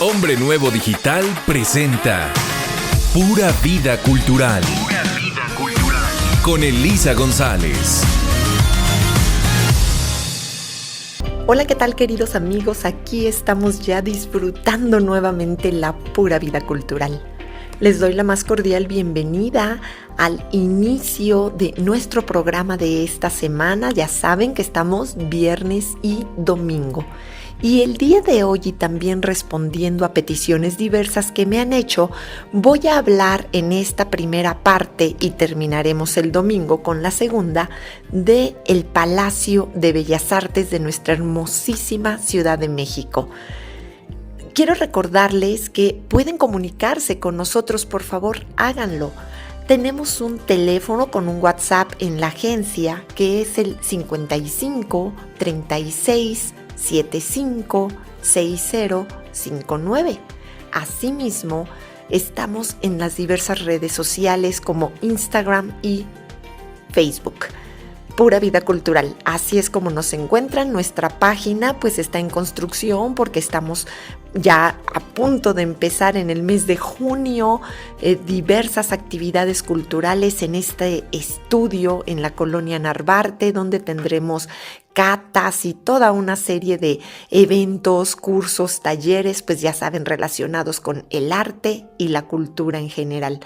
Hombre Nuevo Digital presenta Pura Vida Cultural. Pura Vida Cultural. Con Elisa González. Hola, ¿qué tal, queridos amigos? Aquí estamos ya disfrutando nuevamente la pura vida cultural. Les doy la más cordial bienvenida al inicio de nuestro programa de esta semana. Ya saben que estamos viernes y domingo. Y el día de hoy, y también respondiendo a peticiones diversas que me han hecho, voy a hablar en esta primera parte, y terminaremos el domingo con la segunda, de el Palacio de Bellas Artes de nuestra hermosísima Ciudad de México. Quiero recordarles que pueden comunicarse con nosotros, por favor, háganlo. Tenemos un teléfono con un WhatsApp en la agencia que es el 55 36 75 6059. Asimismo, estamos en las diversas redes sociales como Instagram y Facebook. Pura Vida Cultural, así es como nos encuentran. Nuestra página pues está en construcción porque estamos ya a punto de empezar en el mes de junio diversas actividades culturales en este estudio en la colonia Narvarte, donde tendremos catas y toda una serie de eventos, cursos, talleres, pues ya saben, relacionados con el arte y la cultura en general.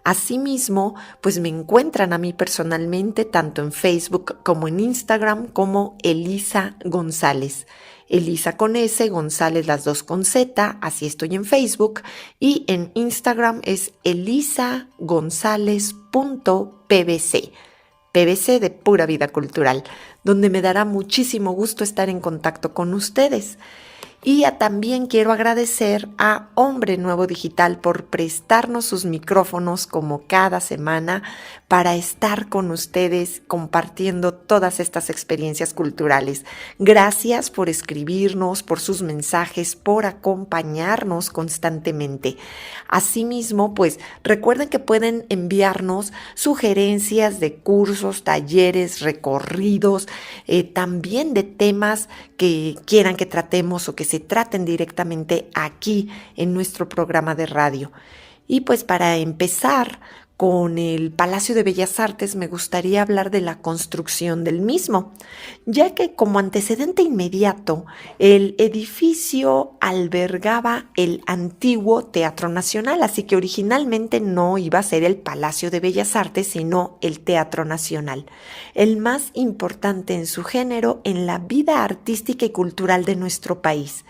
Asimismo, pues me encuentran a mí personalmente tanto en Facebook como en Instagram como Elisa González. Elisa con S, González las dos con Z, así estoy en Facebook, y en Instagram es elisagonzalez.pbc. PBC de Pura Vida Cultural, donde me dará muchísimo gusto estar en contacto con ustedes. Y también quiero agradecer a Hombre Nuevo Digital por prestarnos sus micrófonos como cada semana para estar con ustedes compartiendo todas estas experiencias culturales. Gracias por escribirnos, por sus mensajes, por acompañarnos constantemente. Asimismo, pues recuerden que pueden enviarnos sugerencias de cursos, talleres, recorridos, también de temas que quieran que tratemos o que se traten directamente aquí en nuestro programa de radio. Y pues para empezar con el Palacio de Bellas Artes, me gustaría hablar de la construcción del mismo, ya que como antecedente inmediato, el edificio albergaba el antiguo Teatro Nacional, así que originalmente no iba a ser el Palacio de Bellas Artes, sino el Teatro Nacional, el más importante en su género en la vida artística y cultural de nuestro país.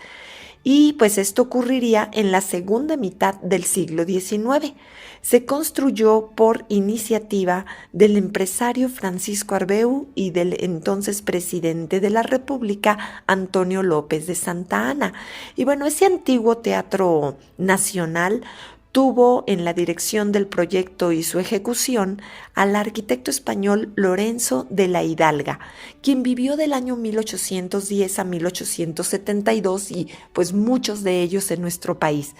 Y pues esto ocurriría en la segunda mitad del siglo XIX. Se construyó por iniciativa del empresario Francisco Arbeu y del entonces presidente de la República, Antonio López de Santa Anna. Y bueno, ese antiguo Teatro Nacional tuvo en la dirección del proyecto y su ejecución al arquitecto español Lorenzo de la Hidalga, quien vivió del año 1810 a 1872 y pues muchos de ellos en nuestro país.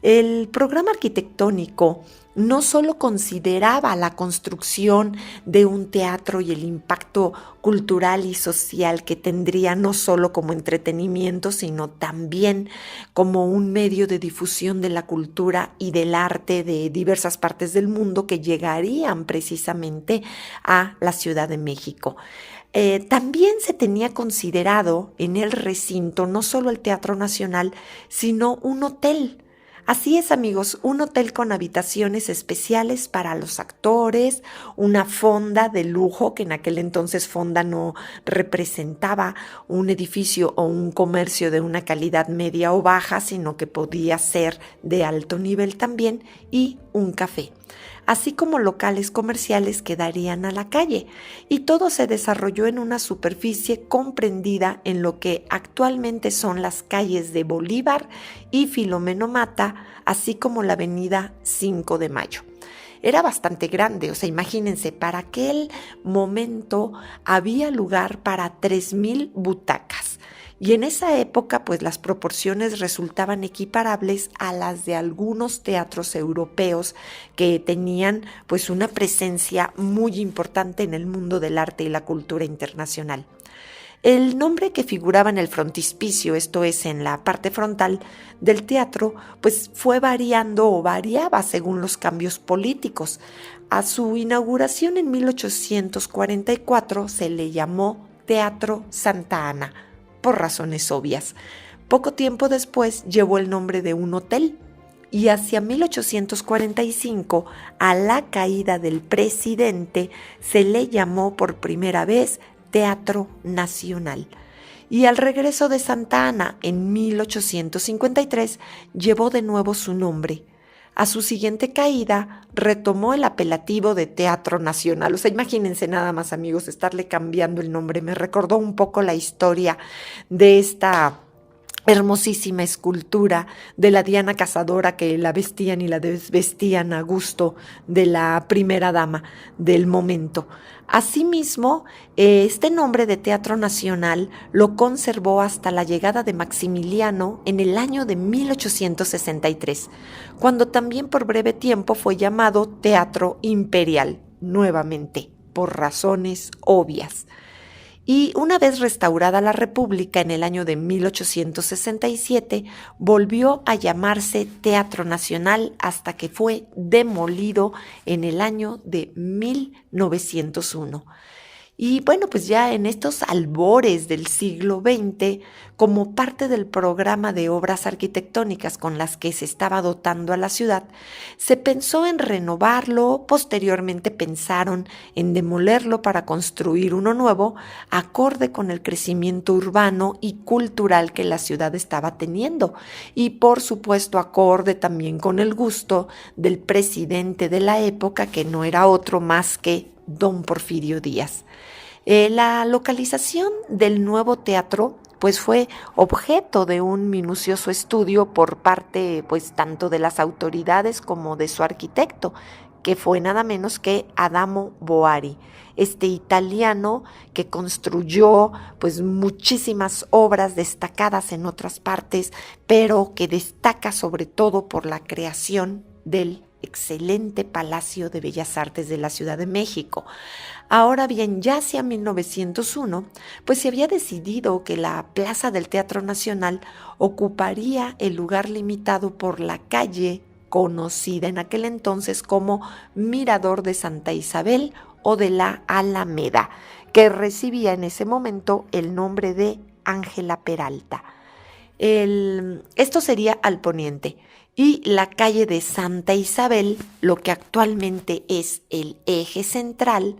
El programa arquitectónico no solo consideraba la construcción de un teatro y el impacto cultural y social que tendría no solo como entretenimiento, sino también como un medio de difusión de la cultura y del arte de diversas partes del mundo que llegarían precisamente a la Ciudad de México. También se tenía considerado en el recinto no solo el Teatro Nacional, sino un hotel. Así es, amigos, un hotel con habitaciones especiales para los actores, una fonda de lujo, que en aquel entonces fonda no representaba un edificio o un comercio de una calidad media o baja, sino que podía ser de alto nivel también, y un café, así como locales comerciales que darían a la calle, y todo se desarrolló en una superficie comprendida en lo que actualmente son las calles de Bolívar y Filomeno Mata, así como la avenida 5 de Mayo. Era bastante grande, o sea, imagínense, para aquel momento había lugar para 3,000 butacas. Y en esa época, pues las proporciones resultaban equiparables a las de algunos teatros europeos que tenían pues una presencia muy importante en el mundo del arte y la cultura internacional. El nombre que figuraba en el frontispicio, esto es, en la parte frontal del teatro, pues fue variando o variaba según los cambios políticos. A su inauguración en 1844 se le llamó Teatro Santa Ana, por razones obvias. Poco tiempo después llevó el nombre de un hotel y hacia 1845, a la caída del presidente, se le llamó por primera vez Teatro Nacional. Y al regreso de Santa Ana en 1853 llevó de nuevo su nombre. A su siguiente caída retomó el apelativo de Teatro Nacional. O sea, imagínense nada más, amigos, estarle cambiando el nombre. Me recordó un poco la historia de esta hermosísima escultura de la Diana Cazadora, que la vestían y la desvestían a gusto de la primera dama del momento. Asimismo, este nombre de Teatro Nacional lo conservó hasta la llegada de Maximiliano en el año de 1863, cuando también por breve tiempo fue llamado Teatro Imperial, nuevamente, por razones obvias. Y una vez restaurada la República en el año de 1867, volvió a llamarse Teatro Nacional hasta que fue demolido en el año de 1901. Y bueno, pues ya en estos albores del siglo XX, como parte del programa de obras arquitectónicas con las que se estaba dotando a la ciudad, se pensó en renovarlo. Posteriormente pensaron en demolerlo para construir uno nuevo, acorde con el crecimiento urbano y cultural que la ciudad estaba teniendo, y por supuesto acorde también con el gusto del presidente de la época, que no era otro más que don Porfirio Díaz. La localización del nuevo teatro pues fue objeto de un minucioso estudio por parte pues tanto de las autoridades como de su arquitecto, que fue nada menos que Adamo Boari, este italiano que construyó pues muchísimas obras destacadas en otras partes, pero que destaca sobre todo por la creación del excelente Palacio de Bellas Artes de la Ciudad de México. Ahora bien, ya hacia 1901, pues se había decidido que la Plaza del Teatro Nacional ocuparía el lugar limitado por la calle conocida en aquel entonces como Mirador de Santa Isabel o de la Alameda, que recibía en ese momento el nombre de Ángela Peralta. Esto sería al poniente, y la calle de Santa Isabel, lo que actualmente es el eje central,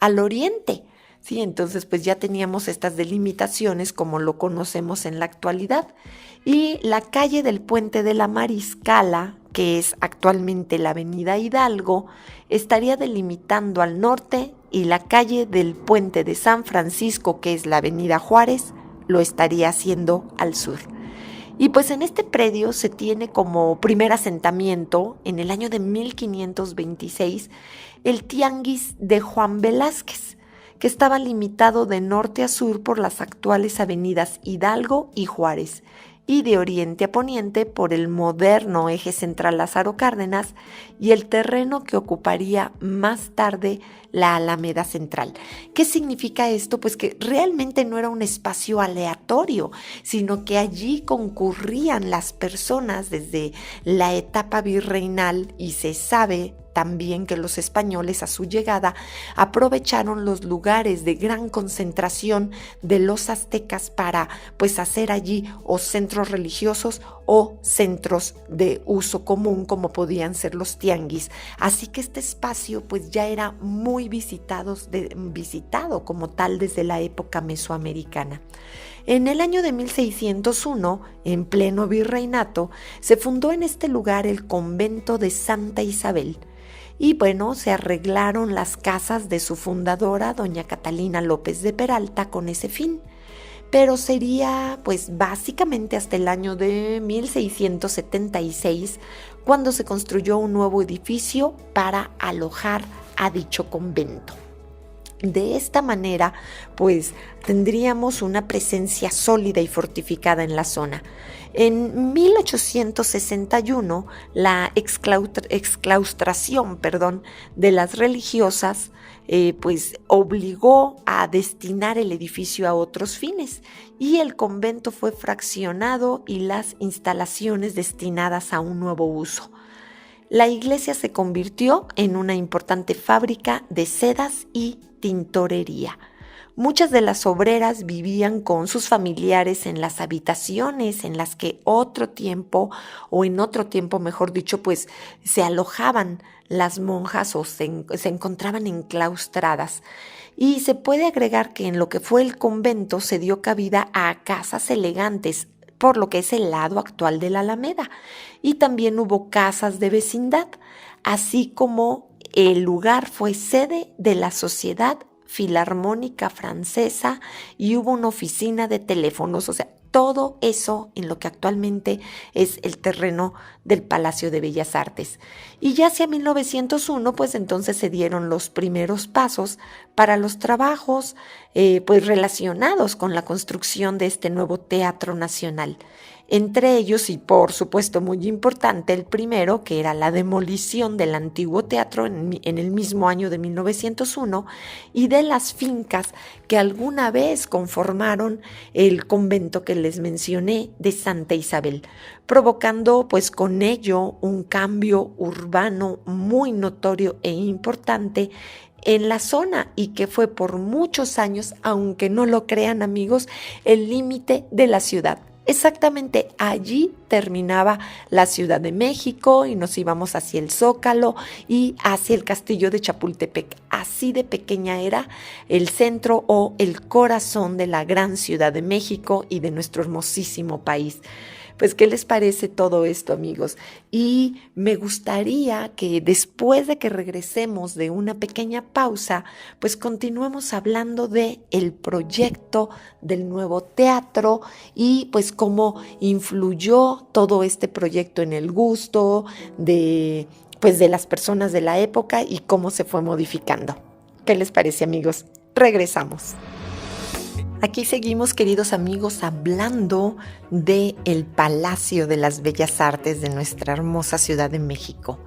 al oriente. Sí, entonces pues ya teníamos estas delimitaciones como lo conocemos en la actualidad. Y la calle del Puente de la Mariscala, que es actualmente la Avenida Hidalgo, estaría delimitando al norte, y la calle del Puente de San Francisco, que es la Avenida Juárez, lo estaría haciendo al sur. Y pues en este predio se tiene como primer asentamiento, en el año de 1526, el Tianguis de Juan Velázquez, que estaba limitado de norte a sur por las actuales avenidas Hidalgo y Juárez, y de oriente a poniente por el moderno eje central Lázaro Cárdenas y el terreno que ocuparía más tarde la Alameda Central. ¿Qué significa esto? Pues que realmente no era un espacio aleatorio, sino que allí concurrían las personas desde la etapa virreinal, y se sabe también que los españoles a su llegada aprovecharon los lugares de gran concentración de los aztecas para pues hacer allí o centros religiosos o centros de uso común, como podían ser los tianguis. Así que este espacio pues ya era muy visitado como tal desde la época mesoamericana. En el año de 1601, en pleno virreinato, se fundó en este lugar el convento de Santa Isabel. Y bueno, se arreglaron las casas de su fundadora, doña Catalina López de Peralta, con ese fin. Pero sería pues básicamente hasta el año de 1676 cuando se construyó un nuevo edificio para alojar a dicho convento. De esta manera, pues tendríamos una presencia sólida y fortificada en la zona. En 1861, la exclaustración, de las religiosas pues obligó a destinar el edificio a otros fines y el convento fue fraccionado y las instalaciones destinadas a un nuevo uso. La iglesia se convirtió en una importante fábrica de sedas y tintorería. Muchas de las obreras vivían con sus familiares en las habitaciones en las que en otro tiempo, mejor dicho, pues se alojaban las monjas o se encontraban enclaustradas. Y se puede agregar que en lo que fue el convento se dio cabida a casas elegantes, por lo que es el lado actual de la Alameda. Y también hubo casas de vecindad, así como el lugar fue sede de la Sociedad Filarmónica Francesa y hubo una oficina de teléfonos, o sea, todo eso en lo que actualmente es el terreno del Palacio de Bellas Artes. Y ya hacia 1901, pues entonces se dieron los primeros pasos para los trabajos pues relacionados con la construcción de este nuevo Teatro Nacional. Entre ellos, y por supuesto muy importante, el primero, que era la demolición del antiguo teatro en el mismo año de 1901 y de las fincas que alguna vez conformaron el convento que les mencioné de Santa Isabel, provocando pues con ello un cambio urbano muy notorio e importante en la zona y que fue por muchos años, aunque no lo crean amigos, el límite de la ciudad. Exactamente allí terminaba la Ciudad de México y nos íbamos hacia el Zócalo y hacia el Castillo de Chapultepec. Así de pequeña era el centro o el corazón de la gran Ciudad de México y de nuestro hermosísimo país. Pues, ¿qué les parece todo esto, amigos? Y me gustaría que después de que regresemos de una pequeña pausa, pues continuemos hablando de el proyecto del nuevo teatro y pues cómo influyó todo este proyecto en el gusto de las personas de la época y cómo se fue modificando. ¿Qué les parece, amigos? Regresamos. Aquí seguimos, queridos amigos, hablando de el Palacio de las Bellas Artes de nuestra hermosa Ciudad de México.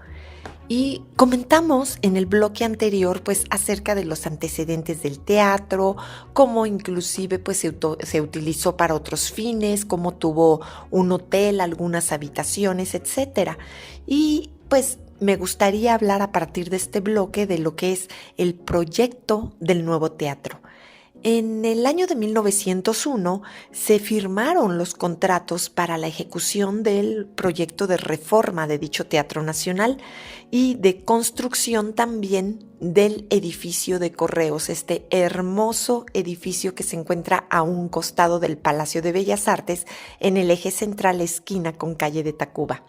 Y comentamos en el bloque anterior pues acerca de los antecedentes del teatro, cómo inclusive pues se utilizó para otros fines, cómo tuvo un hotel, algunas habitaciones, etcétera. Y pues me gustaría hablar a partir de este bloque de lo que es el proyecto del nuevo teatro. En el año de 1901 se firmaron los contratos para la ejecución del proyecto de reforma de dicho Teatro Nacional y de construcción también del edificio de Correos, este hermoso edificio que se encuentra a un costado del Palacio de Bellas Artes en el eje central esquina con calle de Tacuba.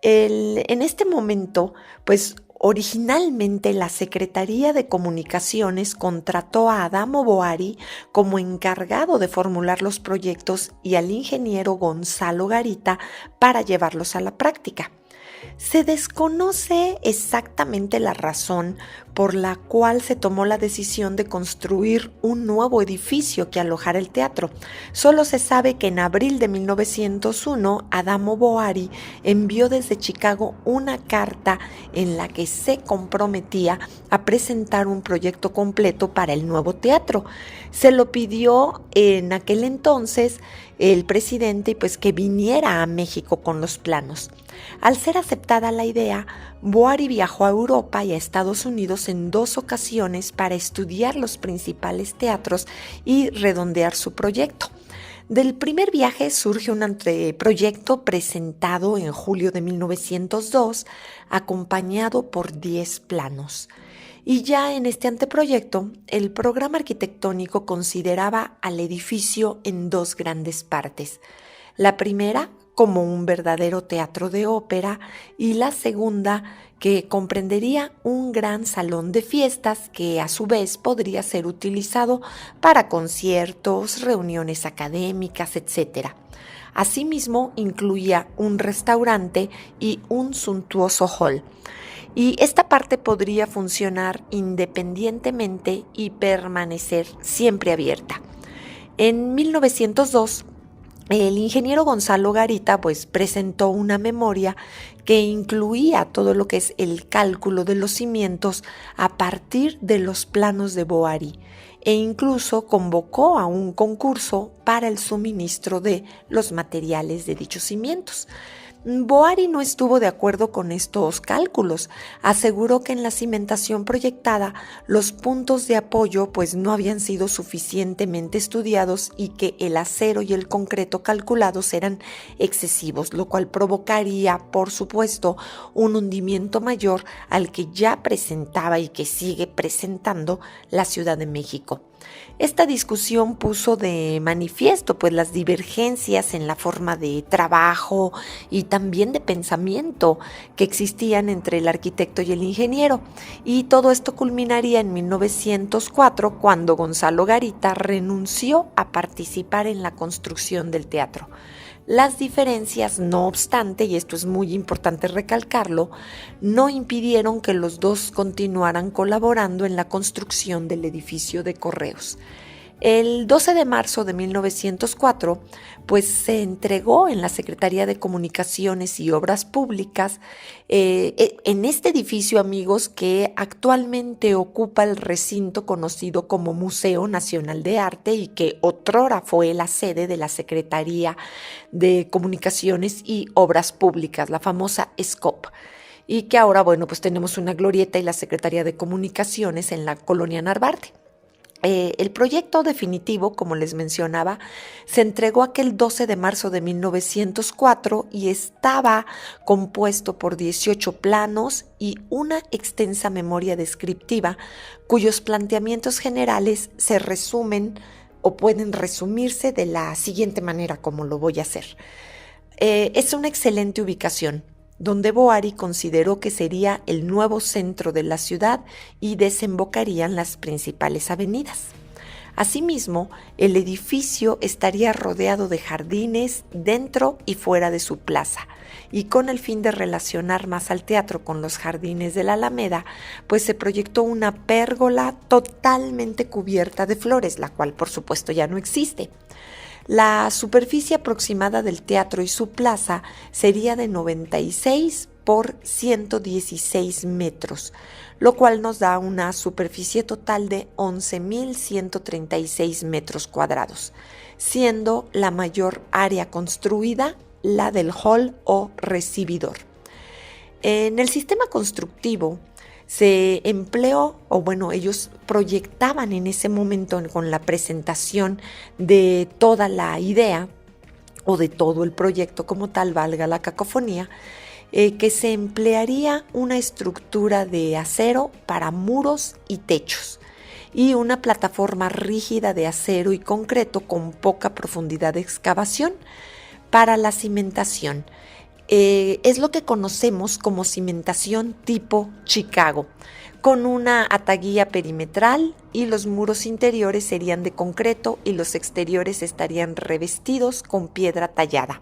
En este momento, pues originalmente la Secretaría de Comunicaciones contrató a Adamo Boari como encargado de formular los proyectos y al ingeniero Gonzalo Garita para llevarlos a la práctica. Se desconoce exactamente la razón por la cual se tomó la decisión de construir un nuevo edificio que alojara el teatro. Solo se sabe que en abril de 1901, Adamo Boari envió desde Chicago una carta en la que se comprometía a presentar un proyecto completo para el nuevo teatro. Se lo pidió en aquel entonces el presidente pues que viniera a México con los planos. Al ser aceptada la idea, Boari viajó a Europa y a Estados Unidos en 2 ocasiones para estudiar los principales teatros y redondear su proyecto. Del primer viaje surge un anteproyecto presentado en julio de 1902, acompañado por 10 planos. Y ya en este anteproyecto, el programa arquitectónico consideraba al edificio en 2 grandes partes. La primera, como un verdadero teatro de ópera, y la segunda, que comprendería un gran salón de fiestas que a su vez podría ser utilizado para conciertos, reuniones académicas, etc. Asimismo, incluía un restaurante y un suntuoso hall. y esta parte podría funcionar independientemente y permanecer siempre abierta. En 1902, el ingeniero Gonzalo Garita pues presentó una memoria que incluía todo lo que es el cálculo de los cimientos a partir de los planos de Boary e incluso convocó a un concurso para el suministro de los materiales de dichos cimientos. Boary no estuvo de acuerdo con estos cálculos. Aseguró que en la cimentación proyectada los puntos de apoyo pues no habían sido suficientemente estudiados y que el acero y el concreto calculados eran excesivos, lo cual provocaría, por supuesto, un hundimiento mayor al que ya presentaba y que sigue presentando la Ciudad de México. Esta discusión puso de manifiesto pues las divergencias en la forma de trabajo y también de pensamiento que existían entre el arquitecto y el ingeniero, y todo esto culminaría en 1904 cuando Gonzalo Garita renunció a participar en la construcción del teatro. Las diferencias, no obstante, y esto es muy importante recalcarlo, no impidieron que los dos continuaran colaborando en la construcción del edificio de Correos. El 12 de marzo de 1904, pues se entregó en la Secretaría de Comunicaciones y Obras Públicas, en este edificio, amigos, que actualmente ocupa el recinto conocido como Museo Nacional de Arte y que otrora fue la sede de la Secretaría de Comunicaciones y Obras Públicas, la famosa SCOP. Y que ahora, bueno, pues tenemos una glorieta y la Secretaría de Comunicaciones en la Colonia Narvarte. El proyecto definitivo, como les mencionaba, se entregó aquel 12 de marzo de 1904 y estaba compuesto por 18 planos y una extensa memoria descriptiva cuyos planteamientos generales se resumen o pueden resumirse de la siguiente manera, como lo voy a hacer. Es una excelente ubicación, donde Boary consideró que sería el nuevo centro de la ciudad y desembocarían las principales avenidas. Asimismo, el edificio estaría rodeado de jardines dentro y fuera de su plaza, y con el fin de relacionar más al teatro con los jardines de la Alameda, pues se proyectó una pérgola totalmente cubierta de flores, la cual por supuesto ya no existe. La superficie aproximada del teatro y su plaza sería de 96 por 116 metros, lo cual nos da una superficie total de 11.136 metros cuadrados, siendo la mayor área construida la del hall o recibidor. En el sistema constructivo se empleó, o bueno, ellos proyectaban en ese momento con la presentación de toda la idea o de todo el proyecto como tal, valga la cacofonía, que se emplearía una estructura de acero para muros y techos y una plataforma rígida de acero y concreto con poca profundidad de excavación para la cimentación. Es lo que conocemos como cimentación tipo Chicago, con una ataguía perimetral, y los muros interiores serían de concreto y los exteriores estarían revestidos con piedra tallada.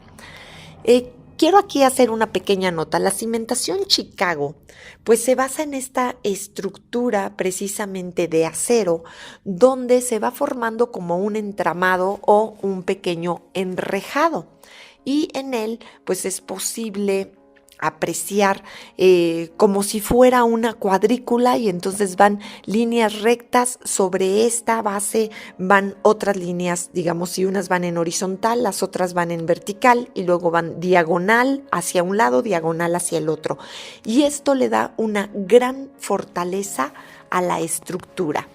Quiero aquí hacer una pequeña nota. La cimentación Chicago pues se basa en esta estructura precisamente de acero, donde se va formando como un entramado o un pequeño enrejado, y en él pues es posible apreciar como si fuera una cuadrícula, y entonces van líneas rectas, sobre esta base van otras líneas, digamos, si unas van en horizontal, las otras van en vertical y luego van diagonal hacia un lado, diagonal hacia el otro, y esto le da una gran fortaleza a la estructura.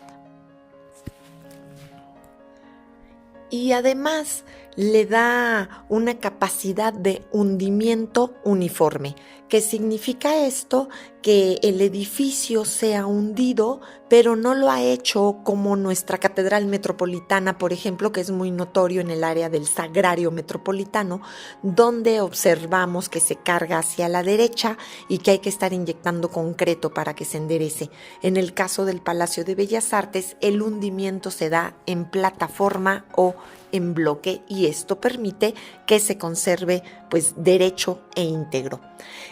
Y además le da una capacidad de hundimiento uniforme. ¿Qué significa esto? Que el edificio sea hundido, pero no lo ha hecho como nuestra Catedral Metropolitana, por ejemplo, que es muy notorio en el área del Sagrario Metropolitano, donde observamos que se carga hacia la derecha y que hay que estar inyectando concreto para que se enderece. En el caso del Palacio de Bellas Artes, el hundimiento se da en plataforma o en bloque y esto permite que se conserve pues derecho e íntegro.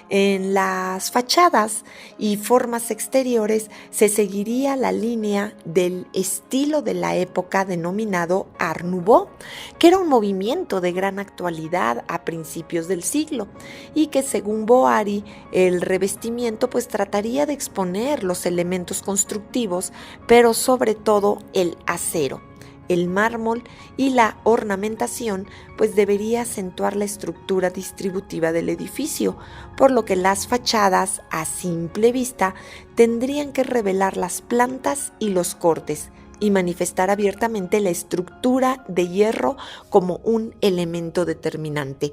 En las fachadas y formas exteriores se seguiría la línea del estilo de la época denominado Art Nouveau, que era un movimiento de gran actualidad a principios del siglo y que según Boari el revestimiento pues trataría de exponer los elementos constructivos, pero sobre todo el acero. El mármol y la ornamentación pues debería acentuar la estructura distributiva del edificio, por lo que las fachadas a simple vista tendrían que revelar las plantas y los cortes y manifestar abiertamente la estructura de hierro como un elemento determinante.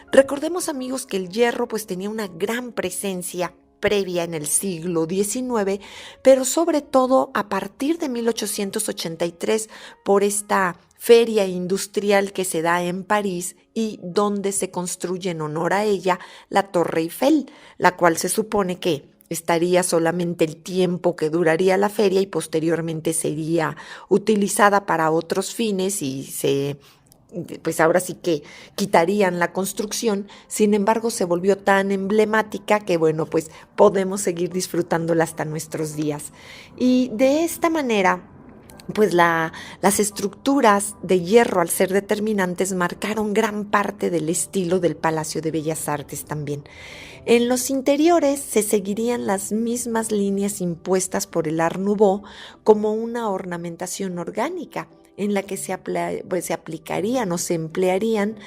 Recordemos, amigos, que el hierro pues tenía una gran presencia previa en el siglo XIX, pero sobre todo a partir de 1883 por esta feria industrial que se da en París y donde se construye en honor a ella la Torre Eiffel, la cual se supone que estaría solamente el tiempo que duraría la feria y posteriormente sería utilizada para otros fines y pues ahora sí que quitarían la construcción. Sin embargo, se volvió tan emblemática que bueno, pues podemos seguir disfrutándola hasta nuestros días. Y de esta manera, pues las estructuras de hierro, al ser determinantes, marcaron gran parte del estilo del Palacio de Bellas Artes también. En los interiores se seguirían las mismas líneas impuestas por el Art Nouveau como una ornamentación orgánica, en la que se aplicarían o se emplearían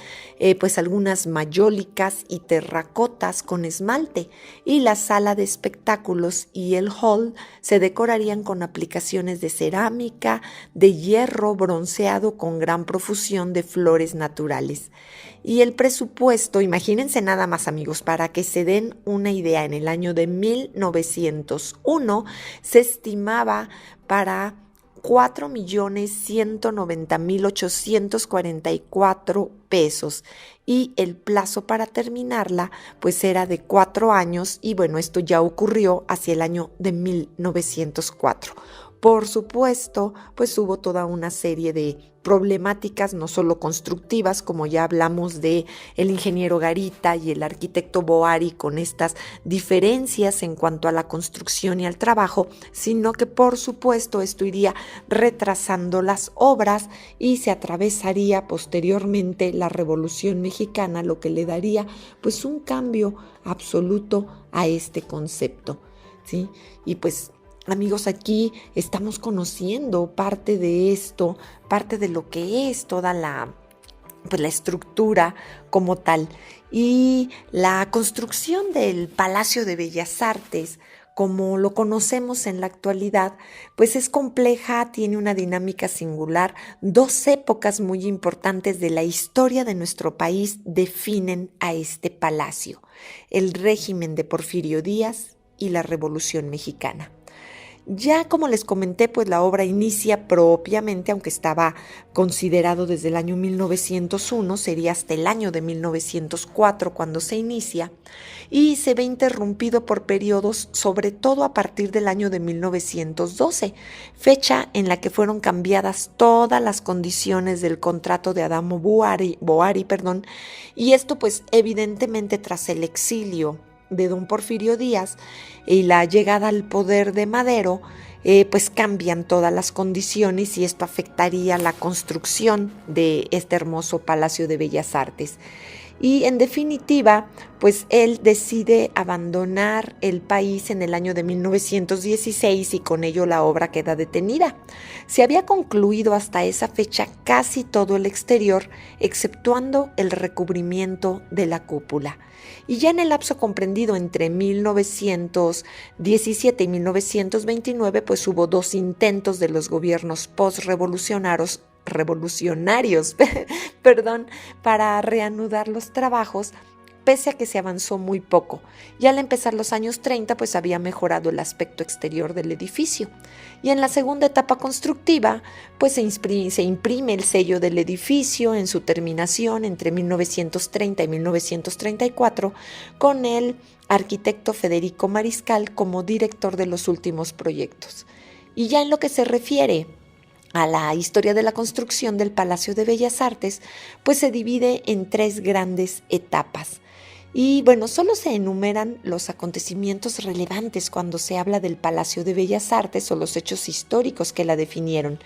pues algunas mayólicas y terracotas con esmalte, y la sala de espectáculos y el hall se decorarían con aplicaciones de cerámica, de hierro bronceado con gran profusión de flores naturales. Y el presupuesto, imagínense nada más, amigos, para que se den una idea, en el año de 1901 se estimaba para 4.190.844 pesos y el plazo para terminarla pues era de 4 años y bueno, esto ya ocurrió hacia el año de 1904. Por supuesto, pues hubo toda una serie de problemáticas, no solo constructivas, como ya hablamos de el ingeniero Garita y el arquitecto Boari con estas diferencias en cuanto a la construcción y al trabajo, sino que por supuesto esto iría retrasando las obras y se atravesaría posteriormente la Revolución Mexicana, lo que le daría pues un cambio absoluto a este concepto, ¿sí? Y pues amigos, aquí estamos conociendo parte de esto, parte de lo que es toda la estructura como tal. Y la construcción del Palacio de Bellas Artes, como lo conocemos en la actualidad, pues es compleja, tiene una dinámica singular. 2 épocas muy importantes de la historia de nuestro país definen a este palacio: el régimen de Porfirio Díaz y la Revolución Mexicana. Ya como les comenté, pues la obra inicia propiamente, aunque estaba considerado desde el año 1901, sería hasta el año de 1904 cuando se inicia, y se ve interrumpido por periodos, sobre todo a partir del año de 1912, fecha en la que fueron cambiadas todas las condiciones del contrato de Adamo Boari, y esto pues evidentemente tras el exilio de don Porfirio Díaz y la llegada al poder de Madero, pues cambian todas las condiciones y esto afectaría la construcción de este hermoso Palacio de Bellas Artes. Y en definitiva, pues él decide abandonar el país en el año de 1916 y con ello la obra queda detenida. Se había concluido hasta esa fecha casi todo el exterior, exceptuando el recubrimiento de la cúpula. Y ya en el lapso comprendido entre 1917 y 1929, pues hubo 2 intentos de los gobiernos postrevolucionarios para reanudar los trabajos, pese a que se avanzó muy poco. Y al empezar los años 30, pues había mejorado el aspecto exterior del edificio. Y en la segunda etapa constructiva, pues se imprime el sello del edificio en su terminación entre 1930 y 1934, con el arquitecto Federico Mariscal como director de los últimos proyectos. Y ya en lo que se refiere a la historia de la construcción del Palacio de Bellas Artes, pues se divide en 3 grandes etapas. Y bueno, solo se enumeran los acontecimientos relevantes cuando se habla del Palacio de Bellas Artes o los hechos históricos que la definieron.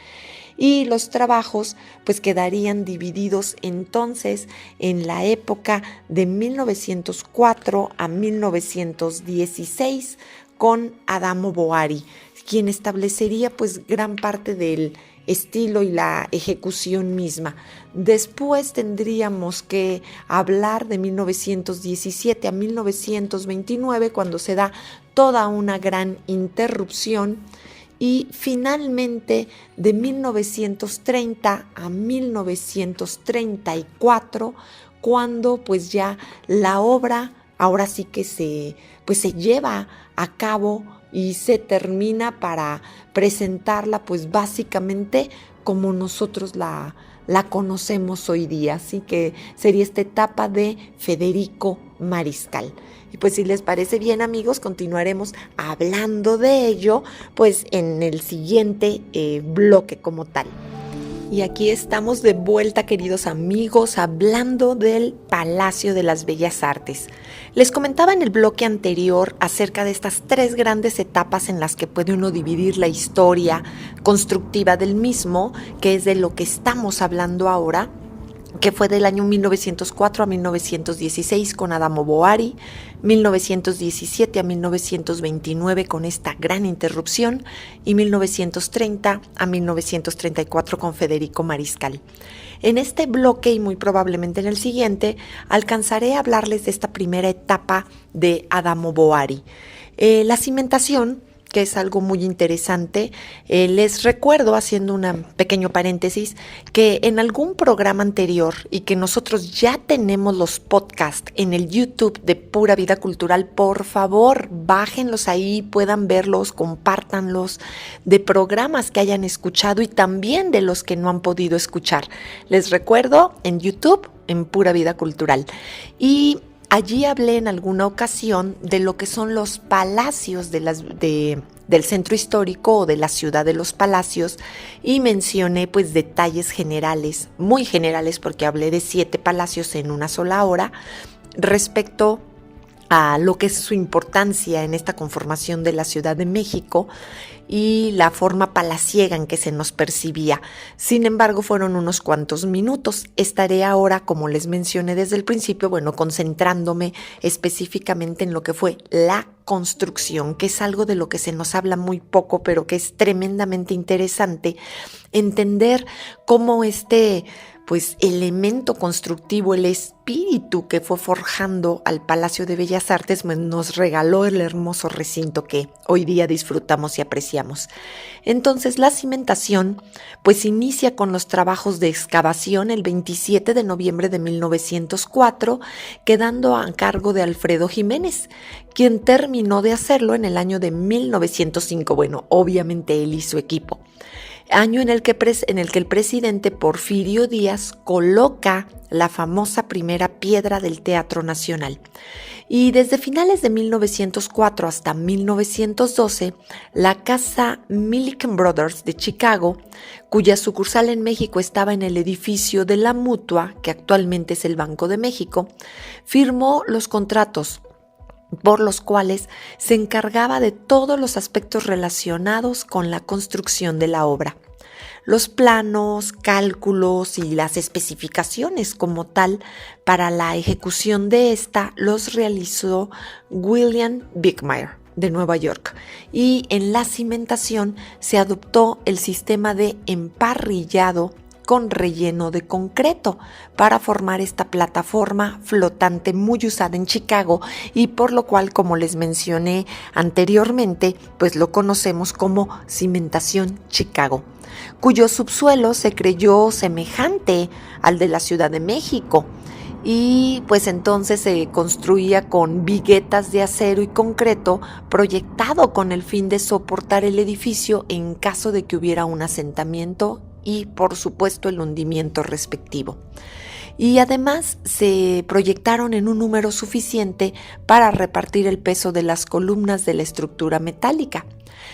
Y los trabajos pues quedarían divididos entonces en la época de 1904 a 1916 con Adamo Boari, quien establecería pues gran parte del estilo y la ejecución misma. Después tendríamos que hablar de 1917 a 1929, cuando se da toda una gran interrupción, y finalmente de 1930 a 1934, cuando pues ya la obra ahora sí que se lleva a cabo y se termina para presentarla pues básicamente como nosotros la conocemos hoy día. Así que sería esta etapa de Federico Mariscal. Y pues si les parece bien, amigos, continuaremos hablando de ello pues en el siguiente bloque como tal. Y aquí estamos de vuelta, queridos amigos, hablando del Palacio de las Bellas Artes. Les comentaba en el bloque anterior acerca de estas 3 grandes etapas en las que puede uno dividir la historia constructiva del mismo, que es de lo que estamos hablando ahora, que fue del año 1904 a 1916 con Adamo Boari, 1917 a 1929 con esta gran interrupción y 1930 a 1934 con Federico Mariscal. En este bloque y muy probablemente en el siguiente alcanzaré a hablarles de esta primera etapa de Adamo Boari. La cimentación, que es algo muy interesante. Les recuerdo, haciendo un pequeño paréntesis, que en algún programa anterior y que nosotros ya tenemos los podcasts en el YouTube de Pura Vida Cultural, por favor, bájenlos ahí, puedan verlos, compártanlos, de programas que hayan escuchado y también de los que no han podido escuchar. Les recuerdo, en YouTube, en Pura Vida Cultural. Y allí hablé en alguna ocasión de lo que son los palacios del centro histórico o de la ciudad de los palacios, y mencioné pues detalles generales, muy generales, porque hablé de 7 palacios en una sola hora respecto a lo que es su importancia en esta conformación de la Ciudad de México y la forma palaciega en que se nos percibía. Sin embargo, fueron unos cuantos minutos. Estaré ahora, como les mencioné desde el principio, concentrándome específicamente en lo que fue la construcción, que es algo de lo que se nos habla muy poco, pero que es tremendamente interesante entender cómo elemento constructivo, el espíritu que fue forjando al Palacio de Bellas Artes, nos regaló el hermoso recinto que hoy día disfrutamos y apreciamos. Entonces, la cimentación inicia con los trabajos de excavación el 27 de noviembre de 1904, quedando a cargo de Alfredo Jiménez, quien terminó de hacerlo en el año de 1905. Obviamente él y su equipo. Año en el que el presidente Porfirio Díaz coloca la famosa primera piedra del Teatro Nacional. Y desde finales de 1904 hasta 1912, la casa Milliken Brothers de Chicago, cuya sucursal en México estaba en el edificio de la Mutua, que actualmente es el Banco de México, firmó los contratos por los cuales se encargaba de todos los aspectos relacionados con la construcción de la obra. Los planos, cálculos y las especificaciones como tal para la ejecución de esta los realizó William Bickmeier de Nueva York, y en la cimentación se adoptó el sistema de emparrillado con relleno de concreto para formar esta plataforma flotante muy usada en Chicago, y por lo cual, como les mencioné anteriormente, lo conocemos como cimentación Chicago, cuyo subsuelo se creyó semejante al de la Ciudad de México, y entonces se construía con viguetas de acero y concreto proyectado con el fin de soportar el edificio en caso de que hubiera un asentamiento y, por supuesto, el hundimiento respectivo. Y además se proyectaron en un número suficiente para repartir el peso de las columnas de la estructura metálica.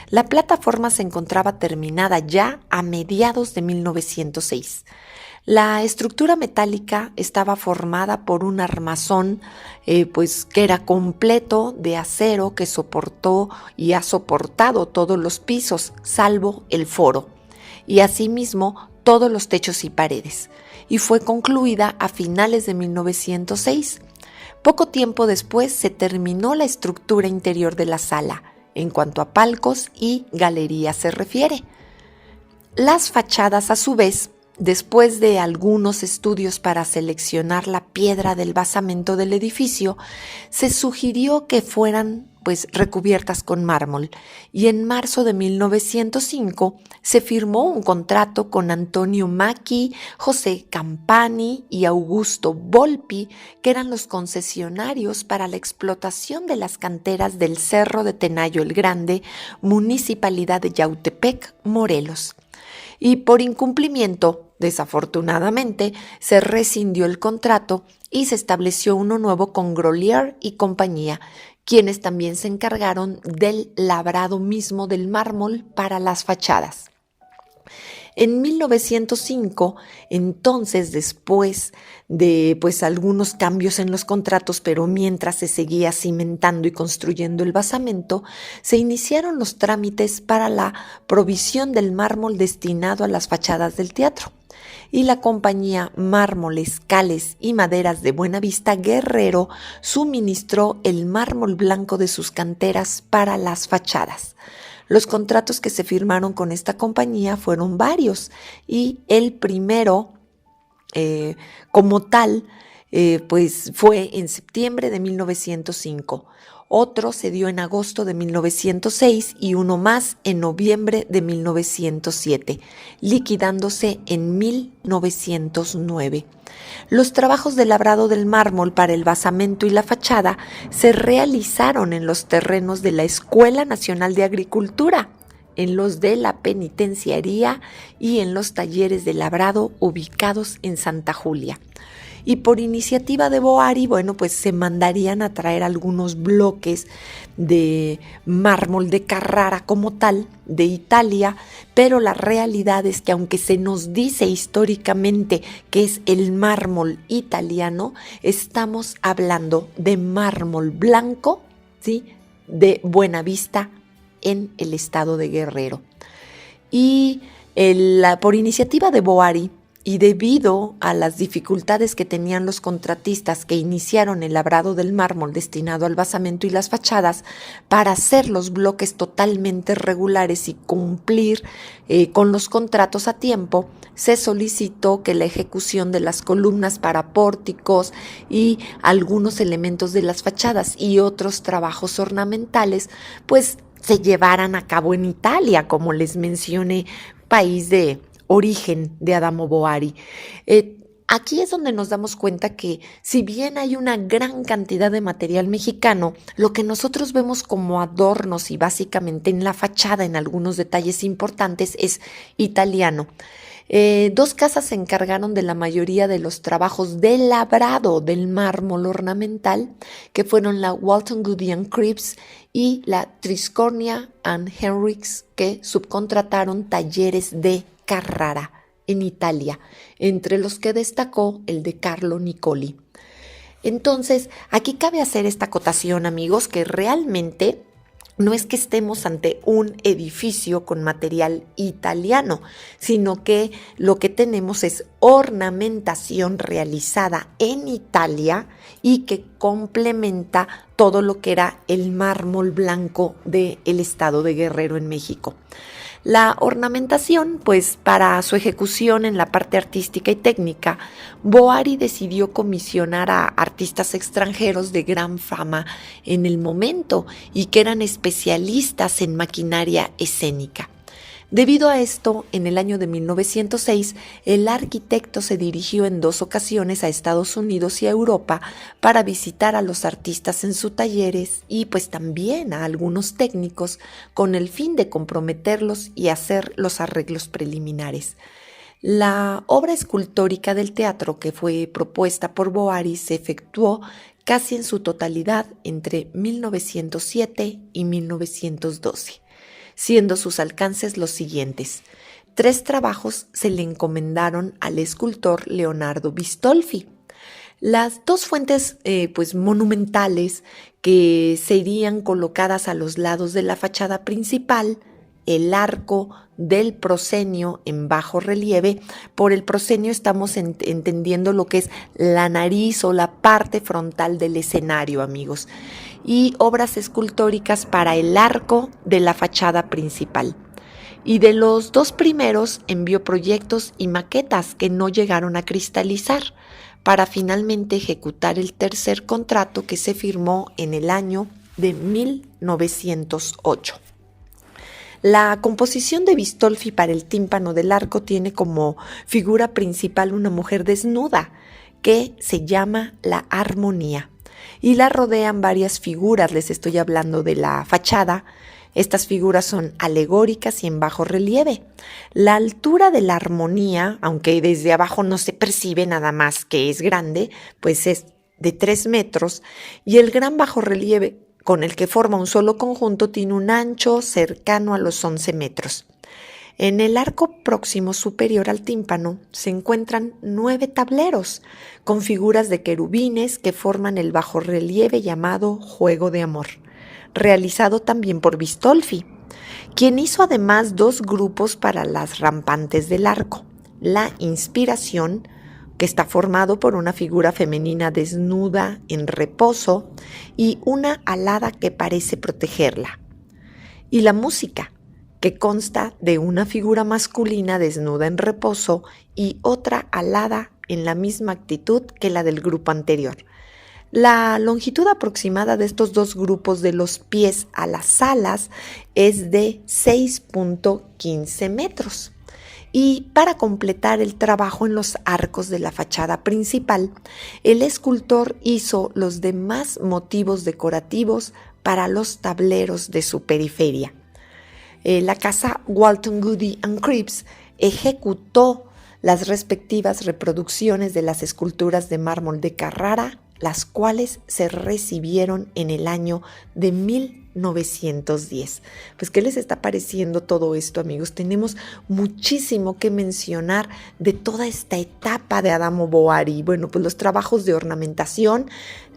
La plataforma se encontraba terminada ya a mediados de 1906. La estructura metálica estaba formada por un armazón que era completo de acero que soportó y ha soportado todos los pisos, salvo el foro, y asimismo todos los techos y paredes, y fue concluida a finales de 1906. Poco tiempo después se terminó la estructura interior de la sala, en cuanto a palcos y galerías se refiere. Las fachadas, a su vez, después de algunos estudios para seleccionar la piedra del basamento del edificio, se sugirió que fueran recubiertas con mármol, y en marzo de 1905 se firmó un contrato con Antonio Macchi, José Campani y Augusto Volpi, que eran los concesionarios para la explotación de las canteras del Cerro de Tenayo el Grande, municipalidad de Yautepec, Morelos. Y por incumplimiento, desafortunadamente, se rescindió el contrato y se estableció uno nuevo con Grolier y compañía, quienes también se encargaron del labrado mismo del mármol para las fachadas. En 1905, entonces, después de algunos cambios en los contratos, pero mientras se seguía cimentando y construyendo el basamento, se iniciaron los trámites para la provisión del mármol destinado a las fachadas del teatro. Y la compañía Mármoles, Cales y Maderas de Buenavista Guerrero suministró el mármol blanco de sus canteras para las fachadas. Los contratos que se firmaron con esta compañía fueron varios, y el primero, como tal, fue en septiembre de 1905. Otro se dio en agosto de 1906 y uno más en noviembre de 1907, liquidándose en 1909. Los trabajos de labrado del mármol para el basamento y la fachada se realizaron en los terrenos de la Escuela Nacional de Agricultura, en los de la Penitenciaría y en los talleres de labrado ubicados en Santa Julia. Y por iniciativa de Boari, se mandarían a traer algunos bloques de mármol de Carrara como tal, de Italia, pero la realidad es que aunque se nos dice históricamente que es el mármol italiano, estamos hablando de mármol blanco, ¿sí?, de Buenavista en el estado de Guerrero. Y por iniciativa de Boari, y debido a las dificultades que tenían los contratistas que iniciaron el labrado del mármol destinado al basamento y las fachadas, para hacer los bloques totalmente regulares y cumplir con los contratos a tiempo, se solicitó que la ejecución de las columnas para pórticos y algunos elementos de las fachadas y otros trabajos ornamentales se llevaran a cabo en Italia, como les mencioné, país de origen de Adamo Boari. Aquí es donde nos damos cuenta que, si bien hay una gran cantidad de material mexicano, lo que nosotros vemos como adornos y básicamente en la fachada, en algunos detalles importantes, es italiano. Dos casas se encargaron de la mayoría de los trabajos de labrado del mármol ornamental, que fueron la Walton Goodyan Cripps y la Triscornia and Henricks, que subcontrataron talleres de Carrara en Italia, entre los que destacó el de Carlo Nicoli. Entonces, aquí cabe hacer esta acotación, amigos, que realmente no es que estemos ante un edificio con material italiano, sino que lo que tenemos es ornamentación realizada en Italia y que complementa todo lo que era el mármol blanco del estado de Guerrero en México. La ornamentación, para su ejecución en la parte artística y técnica, Boari decidió comisionar a artistas extranjeros de gran fama en el momento y que eran especialistas en maquinaria escénica. Debido a esto, en el año de 1906, el arquitecto se dirigió en 2 ocasiones a Estados Unidos y a Europa para visitar a los artistas en sus talleres y también a algunos técnicos, con el fin de comprometerlos y hacer los arreglos preliminares. La obra escultórica del teatro que fue propuesta por Boari se efectuó casi en su totalidad entre 1907 y 1912. siendo sus alcances los siguientes. 3 trabajos se le encomendaron al escultor Leonardo Bistolfi. Las 2 fuentes monumentales que serían colocadas a los lados de la fachada principal, el arco del proscenio en bajo relieve. Por el proscenio estamos entendiendo lo que es la nariz o la parte frontal del escenario, amigos, y obras escultóricas para el arco de la fachada principal. Y de los 2 primeros envió proyectos y maquetas que no llegaron a cristalizar, para finalmente ejecutar el tercer contrato que se firmó en el año de 1908. La composición de Bistolfi para el tímpano del arco tiene como figura principal una mujer desnuda que se llama la Armonía, y la rodean varias figuras. Les estoy hablando de la fachada. Estas figuras son alegóricas y en bajo relieve. La altura de la Armonía, aunque desde abajo no se percibe nada más que es grande, pues es de 3 metros, y el gran bajo relieve con el que forma un solo conjunto tiene un ancho cercano a los 11 metros. En el arco próximo superior al tímpano se encuentran 9 tableros con figuras de querubines que forman el bajorrelieve llamado Juego de Amor, realizado también por Bistolfi, quien hizo además 2 grupos para las rampantes del arco: la Inspiración, que está formado por una figura femenina desnuda en reposo y una alada que parece protegerla, y la Música, que consta de una figura masculina desnuda en reposo y otra alada en la misma actitud que la del grupo anterior. La longitud aproximada de estos 2 grupos de los pies a las alas es de 6.15 metros. Y para completar el trabajo en los arcos de la fachada principal, el escultor hizo los demás motivos decorativos para los tableros de su periferia. La casa Walton Goody & Cripps ejecutó las respectivas reproducciones de las esculturas de mármol de Carrara, las cuales se recibieron en el año de 1910. Pues, ¿qué les está pareciendo todo esto, amigos? Tenemos muchísimo que mencionar de toda esta etapa de Adamo Boari. Bueno, pues los trabajos de ornamentación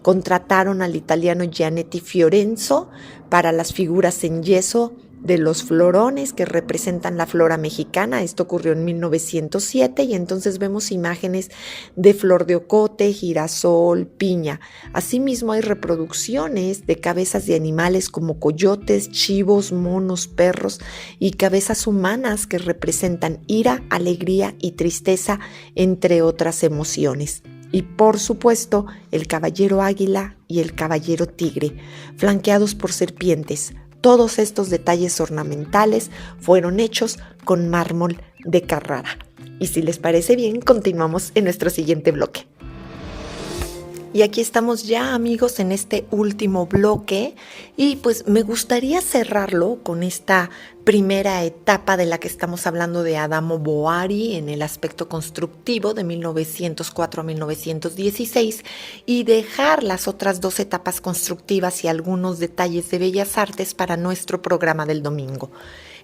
contrataron al italiano Gianetti Fiorenzo para las figuras en yeso de los florones que representan la flora mexicana. Esto ocurrió en 1907 y entonces vemos imágenes de flor de ocote, girasol, piña. Asimismo hay reproducciones de cabezas de animales como coyotes, chivos, monos, perros y cabezas humanas que representan ira, alegría y tristeza, entre otras emociones. Y por supuesto, el caballero águila y el caballero tigre, flanqueados por serpientes. Todos estos detalles ornamentales fueron hechos con mármol de Carrara. Y si les parece bien, continuamos en nuestro siguiente bloque. Y aquí estamos ya, amigos, en este último bloque, y pues me gustaría cerrarlo con esta primera etapa de la que estamos hablando de Adamo Boari en el aspecto constructivo de 1904 a 1916 y dejar las otras 2 etapas constructivas y algunos detalles de bellas artes para nuestro programa del domingo.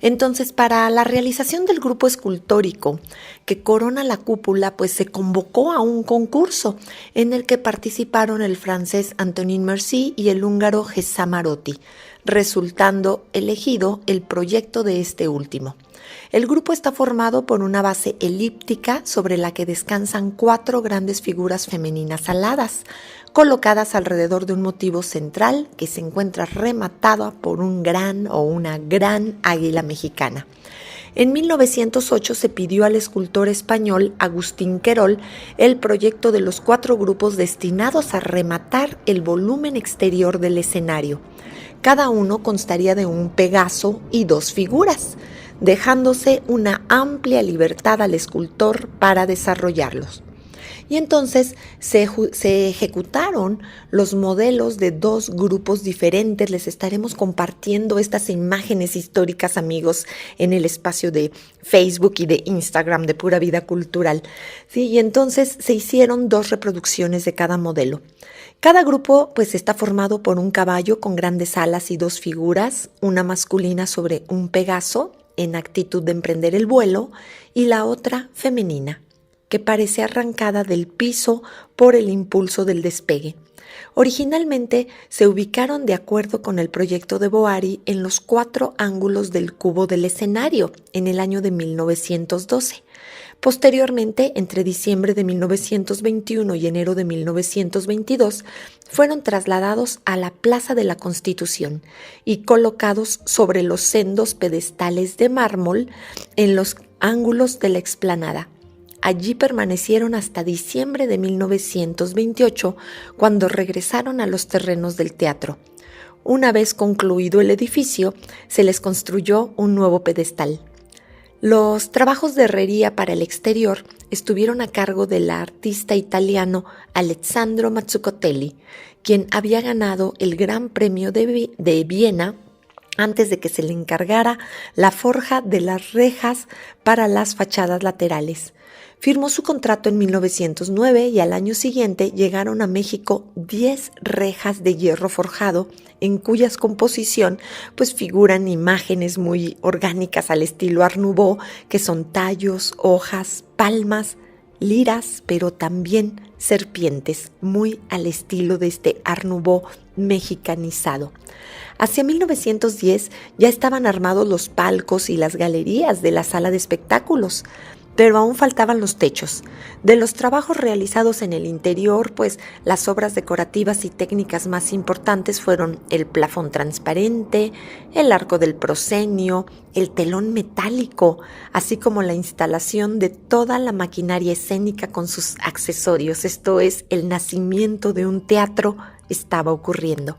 Entonces, para la realización del grupo escultórico que corona la cúpula, pues se convocó a un concurso en el que participaron el francés Antonin Merci y el húngaro Géza Marotti, resultando elegido el proyecto de este último. El grupo está formado por una base elíptica sobre la que descansan 4 grandes figuras femeninas aladas, colocadas alrededor de un motivo central que se encuentra rematada por un gran o una gran águila mexicana. En 1908 se pidió al escultor español Agustín Querol el proyecto de los 4 grupos destinados a rematar el volumen exterior del escenario. Cada uno constaría de un Pegaso y 2 figuras, dejándose una amplia libertad al escultor para desarrollarlos. Y entonces se ejecutaron los modelos de dos grupos diferentes. Les estaremos compartiendo estas imágenes históricas, amigos, en el espacio de Facebook y de Instagram de Pura Vida Cultural. ¿Sí? Y entonces se hicieron dos reproducciones de cada modelo. Cada grupo pues está formado por un caballo con grandes alas y dos figuras, una masculina sobre un Pegaso en actitud de emprender el vuelo y la otra femenina, que parece arrancada del piso por el impulso del despegue. Originalmente se ubicaron de acuerdo con el proyecto de Boari en los 4 ángulos del cubo del escenario en el año de 1912. Posteriormente, entre diciembre de 1921 y enero de 1922, fueron trasladados a la Plaza de la Constitución y colocados sobre los sendos pedestales de mármol en los ángulos de la explanada. Allí permanecieron hasta diciembre de 1928, cuando regresaron a los terrenos del teatro. Una vez concluido el edificio, se les construyó un nuevo pedestal. Los trabajos de herrería para el exterior estuvieron a cargo del artista italiano Alessandro Mazzucatelli, quien había ganado el Gran Premio de Viena antes de que se le encargara la forja de las rejas para las fachadas laterales. Firmó su contrato en 1909 y al año siguiente llegaron a México 10 rejas de hierro forjado, en cuyas composición pues figuran imágenes muy orgánicas al estilo Art Nouveau, que son tallos, hojas, palmas, liras, pero también serpientes, muy al estilo de este Art Nouveau mexicanizado. Hacia 1910 ya estaban armados los palcos y las galerías de la sala de espectáculos, pero aún faltaban los techos. De los trabajos realizados en el interior, pues las obras decorativas y técnicas más importantes fueron el plafón transparente, el arco del proscenio, el telón metálico, así como la instalación de toda la maquinaria escénica con sus accesorios. Esto es, el nacimiento de un teatro estaba ocurriendo.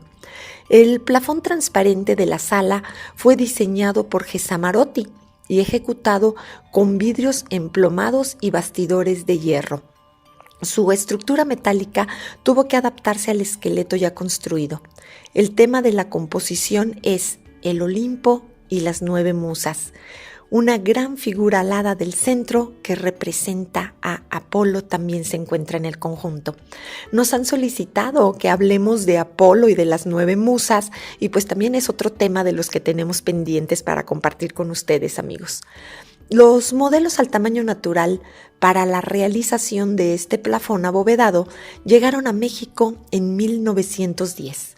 El plafón transparente de la sala fue diseñado por Gesamarotti y ejecutado con vidrios emplomados y bastidores de hierro. Su estructura metálica tuvo que adaptarse al esqueleto ya construido. El tema de la composición es el Olimpo y las 9 musas, una gran figura alada del centro que representa a Apolo también se encuentra en el conjunto. Nos han solicitado que hablemos de Apolo y de las 9 musas y pues también es otro tema de los que tenemos pendientes para compartir con ustedes, amigos. Los modelos al tamaño natural para la realización de este plafón abovedado llegaron a México en 1910.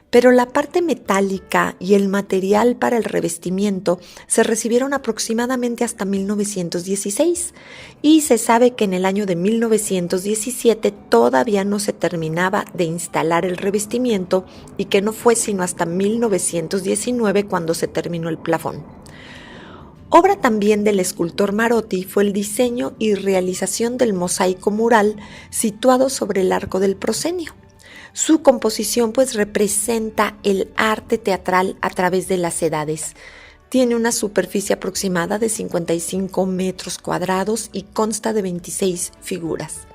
Pero la parte metálica y el material para el revestimiento se recibieron aproximadamente hasta 1916 y se sabe que en el año de 1917 todavía no se terminaba de instalar el revestimiento y que no fue sino hasta 1919 cuando se terminó el plafón. Obra también del escultor Marotti fue el diseño y realización del mosaico mural situado sobre el arco del proscenio. Su composición pues representa el arte teatral a través de las edades. Tiene una superficie aproximada de 55 metros cuadrados y consta de 26 figuras.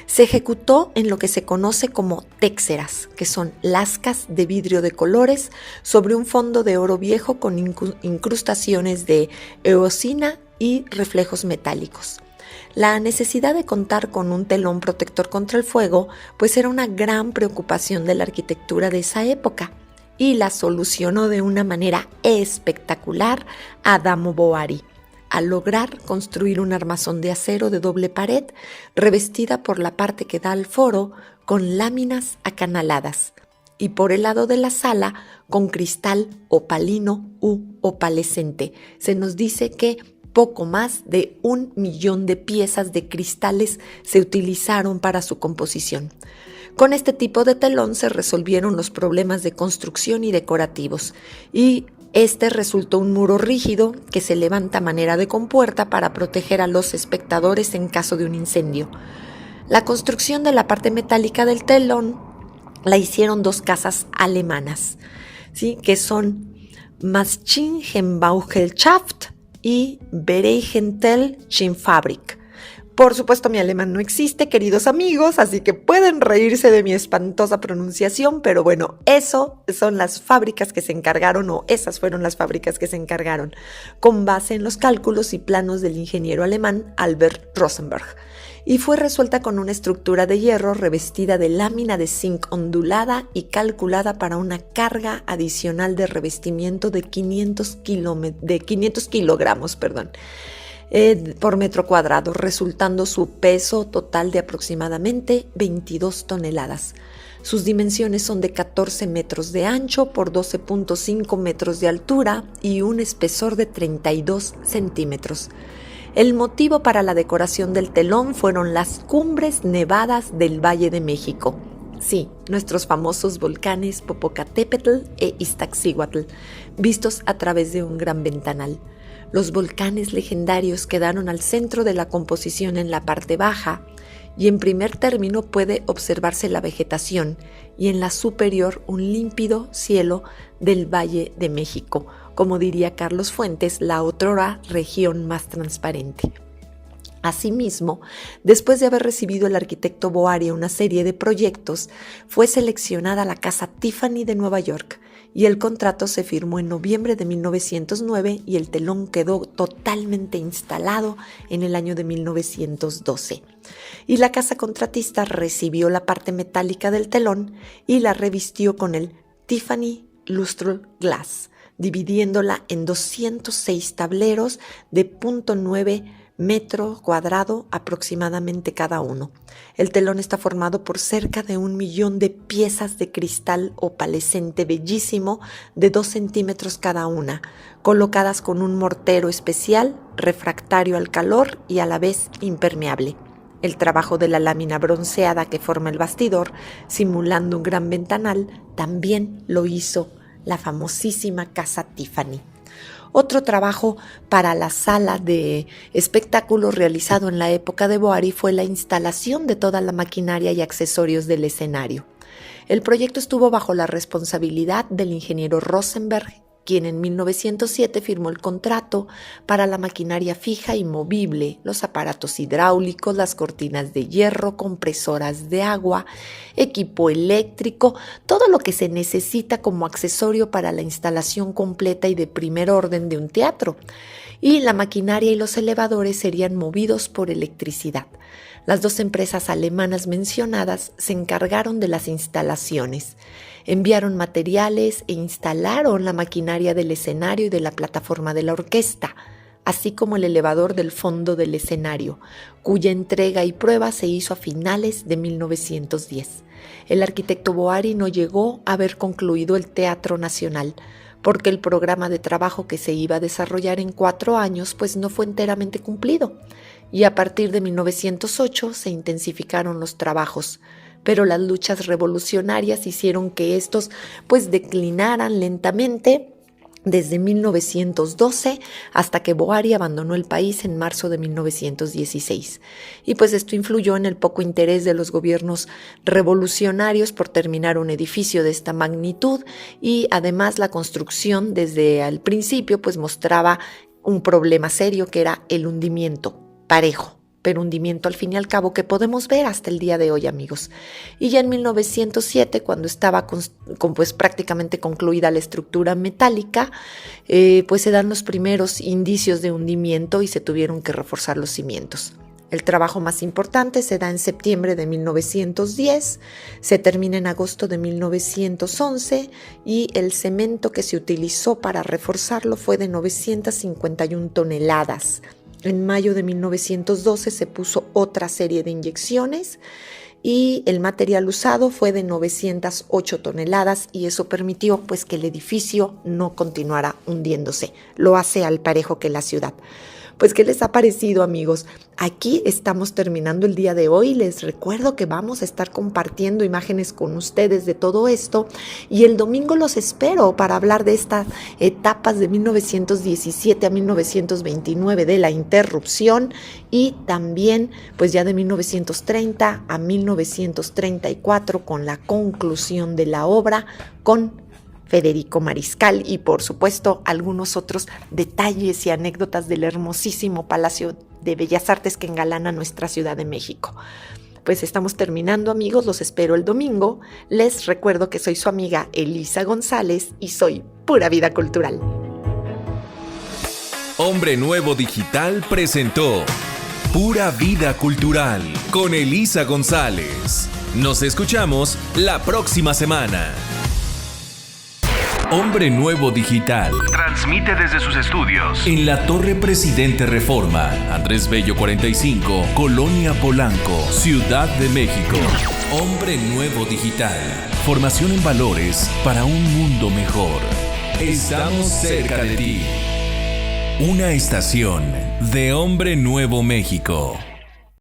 Se ejecutó en lo que se conoce como téxeras, que son lascas de vidrio de colores sobre un fondo de oro viejo con incrustaciones de eosina y reflejos metálicos. La necesidad de contar con un telón protector contra el fuego, pues era una gran preocupación de la arquitectura de esa época, y la solucionó de una manera espectacular Adamo Boari, al lograr construir un armazón de acero de doble pared, revestida por la parte que da al foro con láminas acanaladas, y por el lado de la sala con cristal opalino u opalescente. Se nos dice que poco más de 1 millón de piezas de cristales se utilizaron para su composición. Con este tipo de telón se resolvieron los problemas de construcción y decorativos, y este resultó un muro rígido que se levanta a manera de compuerta para proteger a los espectadores en caso de un incendio. La construcción de la parte metálica del telón la hicieron 2 casas alemanas, ¿sí? Que son Maschinenbaugesellschaft y Bereichsfabrik, Por supuesto, mi alemán no existe, queridos amigos, así que pueden reírse de mi espantosa pronunciación, pero bueno, eso son las fábricas que se encargaron, o esas fueron las fábricas que se encargaron, con base en los cálculos y planos del ingeniero alemán Albert Rosenberg, y fue resuelta con una estructura de hierro revestida de lámina de zinc ondulada y calculada para una carga adicional de revestimiento de 500 kilogramos, por metro cuadrado, resultando su peso total de aproximadamente 22 toneladas. Sus dimensiones son de 14 metros de ancho por 12.5 metros de altura y un espesor de 32 centímetros. El motivo para la decoración del telón fueron las cumbres nevadas del Valle de México. Sí, nuestros famosos volcanes Popocatépetl e Iztaccíhuatl, vistos a través de un gran ventanal. Los volcanes legendarios quedaron al centro de la composición en la parte baja, y en primer término puede observarse la vegetación y en la superior un límpido cielo del Valle de México, como diría Carlos Fuentes, la otrora región más transparente. Asimismo, después de haber recibido el arquitecto Boari una serie de proyectos, fue seleccionada la Casa Tiffany de Nueva York y el contrato se firmó en noviembre de 1909 y el telón quedó totalmente instalado en el año de 1912. Y la casa contratista recibió la parte metálica del telón y la revistió con el Tiffany Lustral Glass, dividiéndola en 206 tableros de 0.9 metro cuadrado aproximadamente cada uno. El telón está formado por cerca de 1 millón de piezas de cristal opalescente bellísimo de 2 centímetros cada una, colocadas con un mortero especial, refractario al calor y a la vez impermeable. El trabajo de la lámina bronceada que forma el bastidor, simulando un gran ventanal, también lo hizo la famosísima Casa Tiffany. Otro trabajo para la sala de espectáculos realizado en la época de Boari fue la instalación de toda la maquinaria y accesorios del escenario. El proyecto estuvo bajo la responsabilidad del ingeniero Rosenberg, quien en 1907 firmó el contrato para la maquinaria fija y movible, los aparatos hidráulicos, las cortinas de hierro, compresoras de agua, equipo eléctrico, todo lo que se necesita como accesorio para la instalación completa y de primer orden de un teatro. Y la maquinaria y los elevadores serían movidos por electricidad. Las dos empresas alemanas mencionadas se encargaron de las instalaciones. Enviaron materiales e instalaron la maquinaria del escenario y de la plataforma de la orquesta, así como el elevador del fondo del escenario, cuya entrega y prueba se hizo a finales de 1910. El arquitecto Boari no llegó a haber concluido el Teatro Nacional, porque el programa de trabajo que se iba a desarrollar en 4 años pues no fue enteramente cumplido, y a partir de 1908 se intensificaron los trabajos, pero las luchas revolucionarias hicieron que estos pues declinaran lentamente desde 1912 hasta que Boari abandonó el país en marzo de 1916. Y pues esto influyó en el poco interés de los gobiernos revolucionarios por terminar un edificio de esta magnitud, y además la construcción desde el principio pues mostraba un problema serio, que era el hundimiento parejo, pero hundimiento al fin y al cabo que podemos ver hasta el día de hoy, amigos. Y ya en 1907, cuando estaba pues prácticamente concluida la estructura metálica, pues se dan los primeros indicios de hundimiento y se tuvieron que reforzar los cimientos. El trabajo más importante se da en septiembre de 1910, se termina en agosto de 1911 y el cemento que se utilizó para reforzarlo fue de 951 toneladas. En mayo de 1912 se puso otra serie de inyecciones y el material usado fue de 908 toneladas y eso permitió pues que el edificio no continuara hundiéndose. Lo hace al parejo que la ciudad. Pues, ¿qué les ha parecido, amigos? Aquí estamos terminando el día de hoy. Les recuerdo que vamos a estar compartiendo imágenes con ustedes de todo esto y el domingo los espero para hablar de estas etapas de 1917 a 1929 de la interrupción y también pues ya de 1930 a 1934 con la conclusión de la obra con Federico Mariscal y por supuesto algunos otros detalles y anécdotas del hermosísimo Palacio de Bellas Artes que engalana nuestra Ciudad de México. Pues estamos terminando, amigos, los espero el domingo. Les recuerdo que soy su amiga Elisa González y soy Pura Vida Cultural. Hombre Nuevo Digital presentó Pura Vida Cultural con Elisa González. Nos escuchamos la próxima semana. Hombre Nuevo Digital transmite desde sus estudios en la Torre Presidente Reforma, Andrés Bello 45, Colonia Polanco, Ciudad de México. Hombre Nuevo Digital. Formación en valores para un mundo mejor. Estamos cerca de ti. Una estación de Hombre Nuevo México.